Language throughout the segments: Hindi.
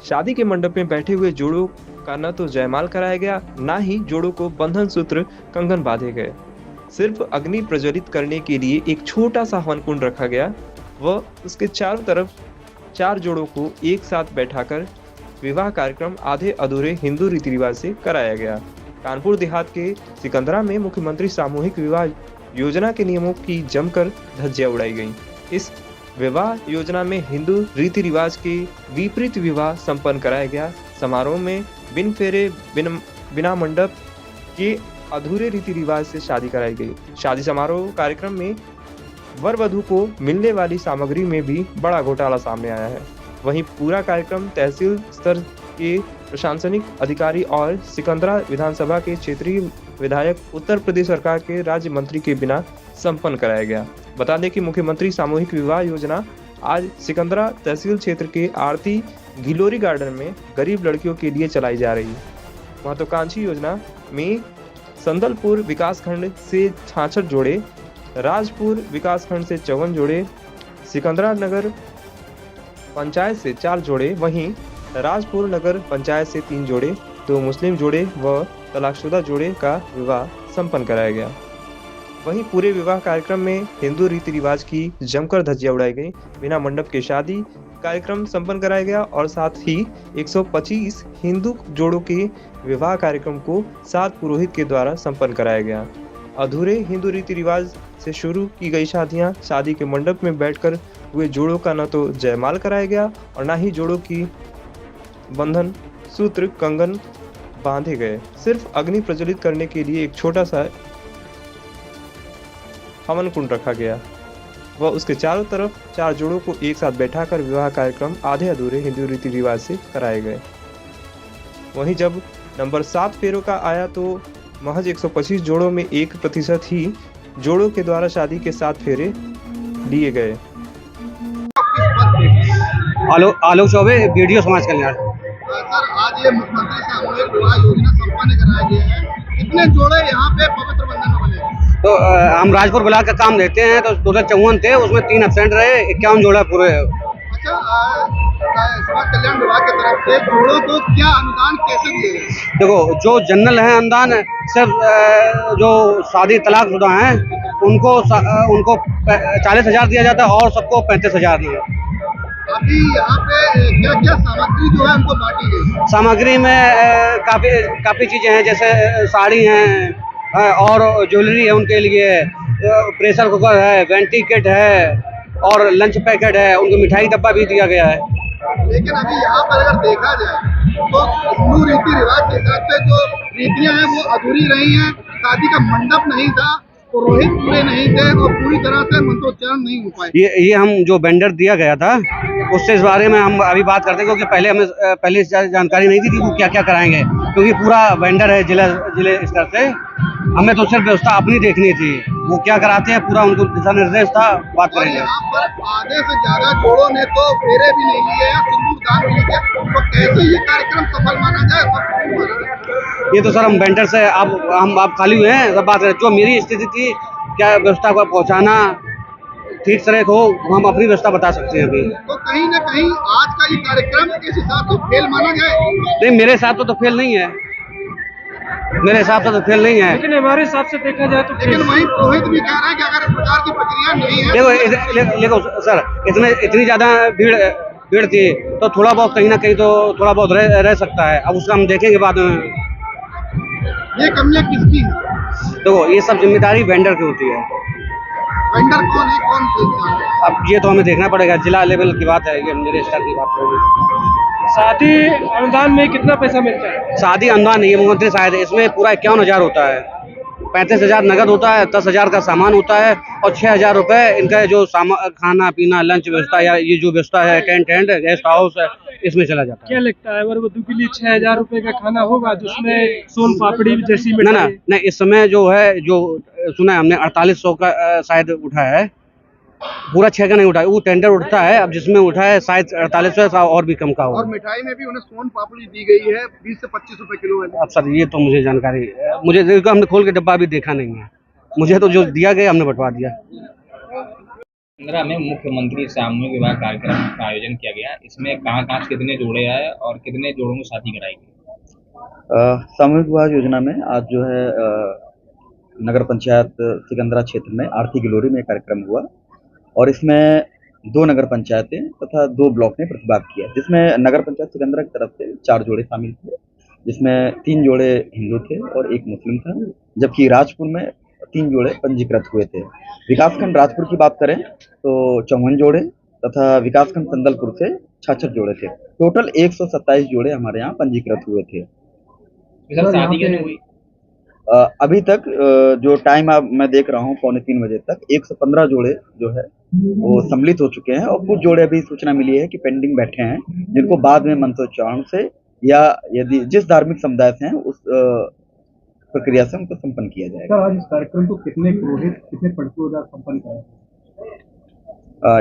शादी के मंडप में बैठे हुए जोड़ों का न तो जयमाल कराया गया, न ही जोड़ों को बंधन सूत्र कंगन बांधे गए। सिर्फ अग्नि प्रज्वलित करने के लिए एक छोटा सा हवन कुंड रखा गया व उसके चारों तरफ 4 जोड़ों को एक साथ बैठाकर विवाह कार्यक्रम आधे अधूरे हिंदू रीति रिवाज से कराया गया। कानपुर देहात के सिकंदरा में मुख्यमंत्री सामूहिक विवाह योजना के नियमों की जमकर धज्जियां उड़ाई गईं। इस विवाह योजना में हिंदू रीति रिवाज के विपरीत विवाह संपन्न कराया गया। समारोह में बिन फेरे बिना मंडप के अधूरे रीति रिवाज से शादी कराई गई। शादी समारोह कार्यक्रम में वर वधू को मिलने वाली सामग्री में भी बड़ा घोटाला सामने आया है। वहीं पूरा कार्यक्रम तहसील स्तर के प्रशासनिक अधिकारी और सिकंदरा विधानसभा के क्षेत्रीय विधायक, उत्तर प्रदेश सरकार के राज्य मंत्री के बिना संपन्न कराया गया। बता दें कि मुख्यमंत्री सामूहिक विवाह योजना आज सिकंदरा तहसील क्षेत्र के आरती घिलोरी गार्डन में गरीब लड़कियों के लिए चलाई जा रही महत्वाकांक्षी योजना में संदलपुर विकासखंड से 66 जोड़े, राजपुर विकासखंड से 54 जोड़े, सिकंदरा नगर पंचायत से 4 जोड़े, वहीं राजपुर नगर पंचायत से 3 जोड़े, 2 मुस्लिम जोड़े व तलाकशुदा जोड़े का विवाह संपन्न कराया गया। वहीं पूरे विवाह कार्यक्रम में हिंदू रीति रिवाज की जमकर धज्जियां उड़ाई गई। बिना मंडप के शादी कार्यक्रम संपन्न कराया गया और साथ ही 125 हिंदू जोड़ों के विवाह कार्यक्रम को 7 पुरोहित के द्वारा संपन्न कराया गया। अधूरे हिंदू रीति रिवाज से शुरू की गई शादियां, शादी के मंडप में बैठकर हुए जोड़ों का न तो जयमाल कराया गया और न ही जोड़ों की बंधन सूत्र कंगन बांधे गए। सिर्फ अग्नि प्रज्वलित करने के लिए एक छोटा सा हवन कुंड रखा गया व उसके चारों तरफ 4 जोड़ों को एक साथ बैठाकर विवाह कार्यक्रम आधे अधूरे हिंदू रीति रिवाज से कराए गए। वहीं जब नंबर 7 फेरों का आया तो महज 125 जोड़ों में 1% ही जोड़ों के द्वारा शादी के 7 फेरे लिए गए। आलोक चौबे, वीडियो समाज कल्याण। सर, आज ये मुख्यमंत्री सामूहिक विवाह योजना संपन्न कराया गया है। कितने जोड़े यहाँ पे पवित्र बंधन में बने? तो हम राजपुर ब्लॉक का काम देते हैं, तो टोटल 54 थे, उसमें 3 एब्सेंट रहे, 51 जोड़ा पूरे। अच्छा, समाज कल्याण विभाग की तरफ से जोड़ों को क्या अनुदान कैसे दिए गए? देखो, जो जनरल है अनुदान सिर्फ जो शादी तलाकशुदा हैं उनको 40,000 दिया जाता है और सबको 35,000 दिया। अभी यहाँ पे क्या क्या सामग्री जो है उनको बांटी गई? सामग्री में काफी चीजें हैं, जैसे साड़ी हैं और ज्वेलरी है उनके लिए, प्रेशर कुकर है, वेंटी किट है और लंच पैकेट है, उनको मिठाई डब्बा भी दिया गया है। लेकिन अभी यहाँ पर अगर देखा जाए तो हिंदू रीति रिवाज के हिसाब से जो रीतियाँ हैं वो अधूरी रही हैं। शादी का मंडप नहीं था, पुरोहित पूरे नहीं थे और पूरी तरह से मंत्रोच्चारण नहीं हो पाए। ये हम जो वेंडर दिया गया था उससे इस बारे में हम अभी बात करते हैं, क्योंकि पहले हमें पहले जानकारी नहीं थी वो क्या क्या कराएंगे, क्योंकि पूरा वेंडर है जिले स्तर से। हमें तो सिर्फ व्यवस्था अपनी देखनी थी, वो क्या कराते हैं पूरा उनको दिशा निर्देश था, बात करेंगे। यहाँ पर आधे से ज्यादा जोड़ों ने तो फेरे भी नहीं लिए हैं, सिंदूर दान भी नहीं किया, तो कैसे ये कार्यक्रम सफल माना जाए? ये तो सर हम वेंडर से हम खाली हुए हैं, सब बात करें। जो मेरी स्थिति थी, क्या व्यवस्था को पहुँचाना ठीक तरह हो, हम अपनी व्यवस्था बता सकते हैं अभी। तो कहीं ना कहीं आज का ये कार्यक्रम इस हिसाब से फेल माना जाए? नहीं, मेरे हिसाब से तो फेल नहीं है, मेरे हिसाब से तो फेल नहीं है। लेकिन हमारे हिसाब से देखा जाए तो लेकिन वही पुरोहित भी कह रहे हैं कि अगर इस प्रकार की प्रक्रिया नहीं है। देखो सर, इतनी ज्यादा भीड़ थी तो थोड़ा बहुत कहीं ना कहीं तो थोड़ा बहुत रह सकता है। अब उसका हम देखेंगे बाद में। ये कमियां किसकी है? देखो, ये सब जिम्मेदारी वेंडर की होती है। वेंडर कौन है, कौन देखता है? अब ये तो हमें देखना पड़ेगा, जिला लेवल की बात है, ये मेरे स्तर की बात होगी। शादी अनुदान में कितना पैसा मिलता है? शादी अनुदान नहीं है, मुख्यमंत्री सहायता, इसमें पूरा 51,000 होता है। 35,000 नगद होता है, 10,000 का सामान होता है और 6,000 रुपए इनका जो खाना पीना लंच व्यवस्था या ये जो व्यवस्था है, टेंट गेस्ट हाउस है, इसमें चला जाता है। क्या लगता है वर वधू के लिए 6,000 रुपए का खाना होगा जिसमें सोन पापड़ी जैसी ना, इस समय जो है, जो सुना है हमने 4800 का शायद उठा है, पूरा 6 का नहीं उठा है, वो टेंडर उठता है। अब जिसमें उठा है शायद 4800 और भी कम का होगा। और मिठाई में भी उन्हें सोन पापड़ी दी गई है, 20 से 25 रुपए किलो है। अब सर ये तो मुझे जानकारी, हमने खोल के डब्बा भी देखा नहीं है, मुझे तो जो दिया गया हमने बंटवा दिया। 15 में मुख्यमंत्री सामूहिक विवाह कार्यक्रम का आयोजन किया गया। इसमें कहाँ से कितने जोड़े आए और कितने जोड़ों को शादी कराई गई? सामूहिक विवाह योजना में आज जो है नगर पंचायत सिकंदरा क्षेत्र में आरती गिलोरी में कार्यक्रम हुआ और इसमें 2 नगर पंचायतें तथा 2 ब्लॉक ने प्रतिभाग किया, जिसमें नगर पंचायत सिकंदरा की तरफ से 4 जोड़े शामिल थे, जिसमें 3 जोड़े हिंदू थे और 1 मुस्लिम था, जबकि राजपुर में 3 जोड़े पंजीकृत हुए थे। विकासखंड राजपुर की बात करें तो 54 जोड़े तथा विकासखंड संदलपुर से 66 जोड़े थे। टोटल 127 जोड़े हमारे यहाँ पंजीकृत हुए थे। सर शादी क्यों नहीं हुई? अभी तक जो टाइम अब मैं देख रहा हूँ 2:45 बजे तक 115 जोड़े जो है वो सम्मिलित हो चुके हैं और कुछ जोड़े अभी सूचना मिली है कि पेंडिंग बैठे हैं, जिनको बाद में मंत्रोच्चारण से या यदि जिस धार्मिक समुदाय से हैं उस प्रक्रिया से उनको संपन्न किया जाएगा। सर, आज इस कार्यक्रम को कितने पुरोहित कितने पंडितों द्वारा संपन्न कराया?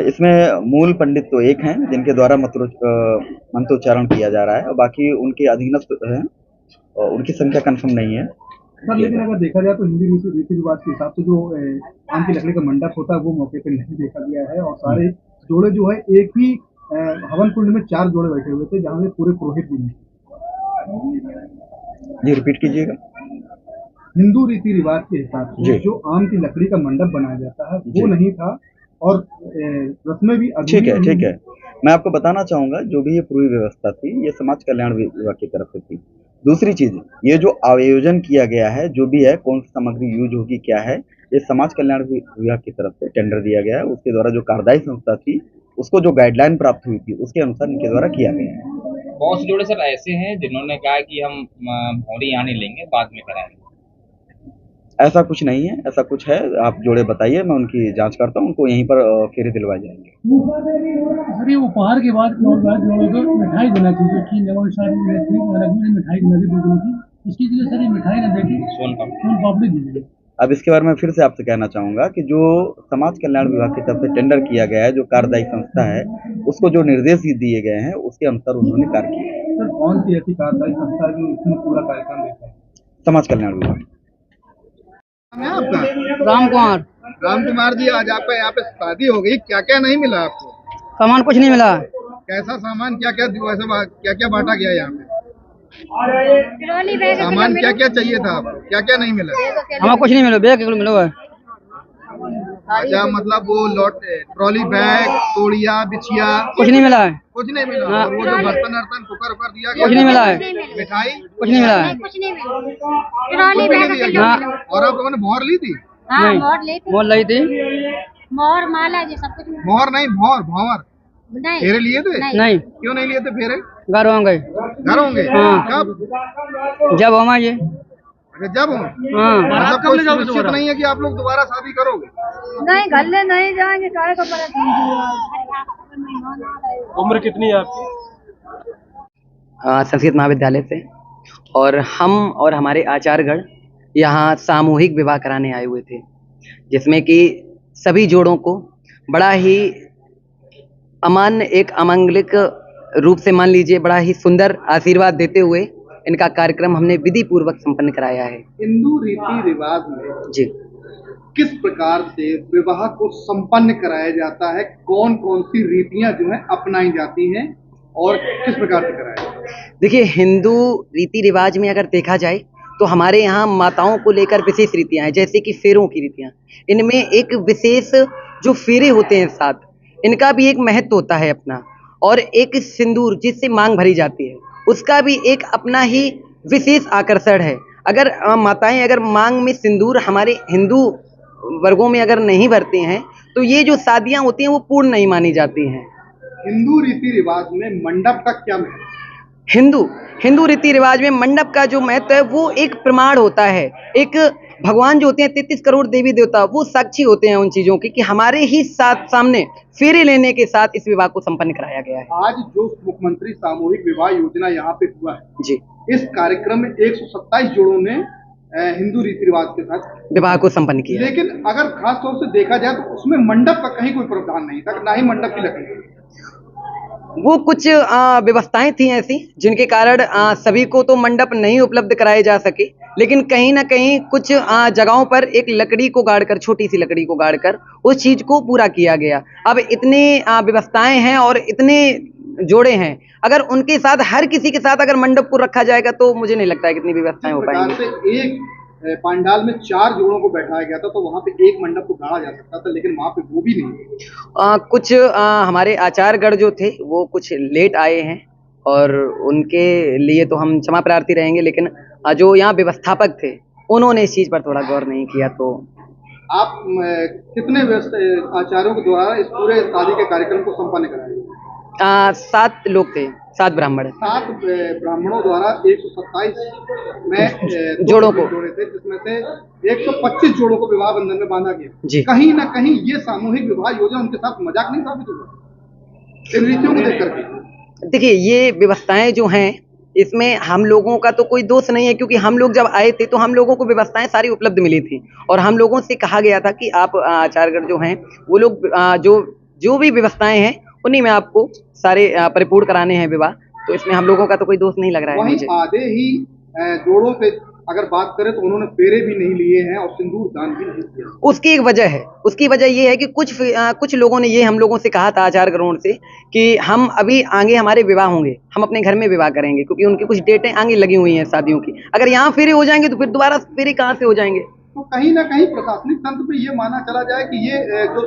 इसमें मूल पंडित तो एक हैं जिनके द्वारा मंत्रोच्चारण किया जा रहा है और बाकी उनके अधीनस्थ हैं और उनकी संख्या कंफर्म नहीं है। सर, लेकिन अगर देखा जाए तो हिंदी रीति रिवाज के हिसाब से जो आम की लकड़ी का मंडप होता है वो मौके पर नहीं देखा गया है और सारे जोड़े जो है एक ही हवन कुंड में 4 जोड़े बैठे हुए थे, जहाँ में पूरे पुरोहित भी नहीं। जी रिपीट कीजिएगा। हिंदू रीति रिवाज के हिसाब से जो आम की लकड़ी का मंडप बनाया जाता है वो नहीं था और रस्में भी ठीक है। मैं आपको बताना चाहूंगा जो भी ये पूरी व्यवस्था थी ये समाज कल्याण विभाग की तरफ से थी। दूसरी चीज, ये जो आयोजन किया गया है जो भी है कौन सी सामग्री यूज होगी क्या है, ये समाज कल्याण विभाग की तरफ से टेंडर दिया गया है। उसके द्वारा जो कार्यदायी संस्था थी उसको जो गाइडलाइन प्राप्त हुई थी उसके अनुसार इनके द्वारा किया गया है। बहुत से जोड़े सर ऐसे हैं जिन्होंने कहा कि हम भौरी यहाँ नहीं लेंगे, बाद में कराएंगे। ऐसा कुछ नहीं है, ऐसा कुछ है आप जोड़े बताइए, मैं उनकी जांच करता हूँ, उनको यहीं पर फेरे दिलवाए जाएंगे। अरे उपहार के बाद जोड़ों को मिठाई देना चाहिए कि नवां शादी में मिठाई देना चाहिए, उसकी जगह सर ये मिठाई ना देके सोन पापड़ी दीजिए। अब इसके बारे में फिर से आपसे कहना चाहूंगा कि जो समाज कल्याण विभाग की तरफ से टेंडर किया गया है, जो कार्यदायी संस्था है उसको जो निर्देश दिए गए हैं उसके अनुसार उन्होंने कार्य किया। सर, कौन सी ऐसी कार्यदायी संस्था जो इसमें पूरा कार्यक्रम देखा है? समाज कल्याण विभाग। आपका राम कुमार जी, आज आपका यहाँ पे शादी हो गई, क्या क्या नहीं मिला आपको? सामान कुछ नहीं मिला। कैसा सामान, क्या क्या बांटा गया यहाँ पे? ट्रॉली बैग सामान क्या क्या चाहिए था आपको, क्या क्या नहीं मिला? हमें कुछ नहीं मिला, बैग मिला है। अच्छा, मतलब वो ट्रॉली बैग, तोड़िया, बिछिया कुछ नहीं मिला है। कुछ नहीं मिला। और वो जो बर्तन कुकर दिया गया कुछ नहीं मिला है। मिठाई कुछ नहीं मिला है। कुछ नहीं मिला। ट्रॉली बैग और आप लोगों ने मोहर ली थी? हाँ, नहीं, मोहर लाई थी। मोहर माला जी सब कुछ मोहर नहीं, भंवर नहीं। फेरे लिए थे? नहीं। क्यों नहीं लिए थे फेरे? घर होंगे। घर होंगे? हाँ। कब? जब होगा ये। अच्छा, जब हो? हाँ। मतलब कोई सुनिश्चित नहीं है कि आप लोग दोबारा शादी करोगे? नहीं, घर ले नहीं जाएंगे, काहे को उम्र कितनी है आपकी? संस्कृत महाविद्यालय से, और हम और हमारे आचार्यगण यहाँ सामूहिक विवाह कराने आए हुए थे, जिसमें कि सभी जोड़ों को बड़ा ही अमान्य एक अमंगलिक रूप से मान लीजिए बड़ा ही सुंदर आशीर्वाद देते हुए इनका कार्यक्रम हमने विधि पूर्वक संपन्न कराया है। हिंदू रीति रिवाज में जी किस प्रकार से विवाह को संपन्न कराया जाता है, कौन कौन सी रीतियां जो है अपनाई जाती हैं और किस प्रकार से कराया जाता है? देखिए, हिंदू रीति रिवाज में अगर देखा जाए तो हमारे यहाँ माताओं को लेकर विशेष रीतियां हैं, जैसे कि फेरों की रीतियां। इनमें एक विशेष जो फेरे होते हैं साथ, इनका भी एक महत्व होता है अपना, और एक सिंदूर जिससे मांग भरी जाती है उसका भी एक अपना ही विशेष आकर्षण है। अगर माताएं अगर मांग में सिंदूर हमारे हिंदू वर्गों में अगर नहीं भरते हैं तो ये जो शादियां होती हैं वो पूर्ण नहीं मानी जाती हैं। हिंदू रीति रिवाज में मंडप का क्या महत्व है? हिंदू रीति रिवाज में मंडप का जो महत्व है वो एक प्रमाण होता है। एक भगवान जो होते हैं 33 करोड़ देवी देवता, वो साक्षी होते हैं उन चीजों की कि हमारे ही साथ सामने फेरे लेने के साथ इस विवाह को संपन्न कराया गया है। आज जो मुख्यमंत्री सामूहिक विवाह योजना यहाँ पे हुआ है जी, इस कार्यक्रम में 127 जोड़ों ने हिंदू रीति रिवाज के साथ विवाह को संपन्न किया। लेकिन अगर खास तौर से देखा जाए तो उसमें मंडप का कहीं कोई प्रावधान नहीं था, ना ही मंडप की लकड़ी। वो कुछ व्यवस्थाएं थी ऐसी जिनके कारण सभी को तो मंडप नहीं उपलब्ध कराए जा सके, लेकिन कहीं ना कहीं कुछ जगहों पर एक लकड़ी को गाड़कर, छोटी सी लकड़ी को गाड़कर उस चीज को पूरा किया गया। अब इतने व्यवस्थाएं हैं और इतने जोड़े हैं, अगर उनके साथ हर किसी के साथ अगर मंडप को रखा जाएगा तो मुझे नहीं लगता है कितनी व्यवस्थाएं हो प्रकार पाएंगी। से एक पंडाल में 4 जोड़ों को बैठाया गया था, तो वहां पे एक मंडप को गाड़ा जा सकता था, लेकिन वहां पे वो भी नहीं। कुछ हमारे आचार्यगण जो थे वो कुछ लेट आए हैं और उनके लिए तो हम क्षमा प्रार्थी रहेंगे, लेकिन जो यहाँ व्यवस्थापक थे उन्होंने इस चीज पर थोड़ा गौर नहीं किया। तो आप कितने आचार्यों के द्वारा इस पूरे शादी के कार्यक्रम को संपन्न कराया? 7 लोग थे, 7 ब्राह्मण। 7 ब्राह्मणों द्वारा 127 में जोड़ों को जोड़े थे, जिसमें से 125 जोड़ों को विवाह बंधन में बांधा गया। जी। कहीं ना कहीं ये सामूहिक विवाह योजना उनके साथ मजाक नहीं साबित हुआ इन रीतियों को देख करके? देखिए, ये व्यवस्थाएं जो हैं इसमें हम लोगों का तो कोई दोष नहीं है, क्योंकि हम लोग जब आए थे तो हम लोगों को व्यवस्थाएं सारी उपलब्ध मिली थी और हम लोगों से कहा गया था कि आप आचार्यगण जो हैं वो लोग जो भी व्यवस्थाएं हैं उन्हीं में आपको सारे परिपूर्ण कराने हैं विवाह। तो इसमें हम लोगों का तो कोई दोष नहीं लग रहा है वहीं मुझे। आधे ही जोड़ों से अगर बात करें तो उन्होंने फेरे भी नहीं लिए हैं और सिंदूर दान भी नहीं किया। उसकी एक वजह है, उसकी वजह ये है कि कुछ लोगों ने ये हम लोगों से कहा था, आचार्यगणों से, कि हम अभी आगे हमारे विवाह होंगे, हम अपने घर में विवाह करेंगे, क्योंकि उनकी कुछ डेटें आगे लगी हुई हैं शादियों की। अगर यहाँ फेरे हो जाएंगे तो फिर दोबारा फेरे कहाँ से हो जाएंगे? तो कहीं ना कहीं प्रशासनिक तंत्र पे ये माना चला जाए कि ये जो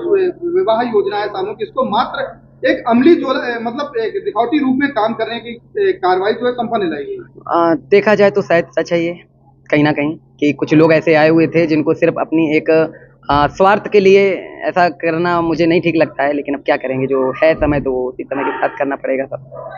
विवाह योजना है सामूहिक, इसको मात्र एक अमली जो मतलब एक दिखावटी रूप में काम करने की कार्रवाई जो है संपन्न लाई गई। देखा जाए तो शायद सच है ये, कहीं ना कहीं, कि कुछ लोग ऐसे आए हुए थे जिनको सिर्फ अपनी एक स्वार्थ के लिए ऐसा करना मुझे नहीं ठीक लगता है, लेकिन अब क्या करेंगे, जो है समय तो उसी समय के साथ करना पड़ेगा सब।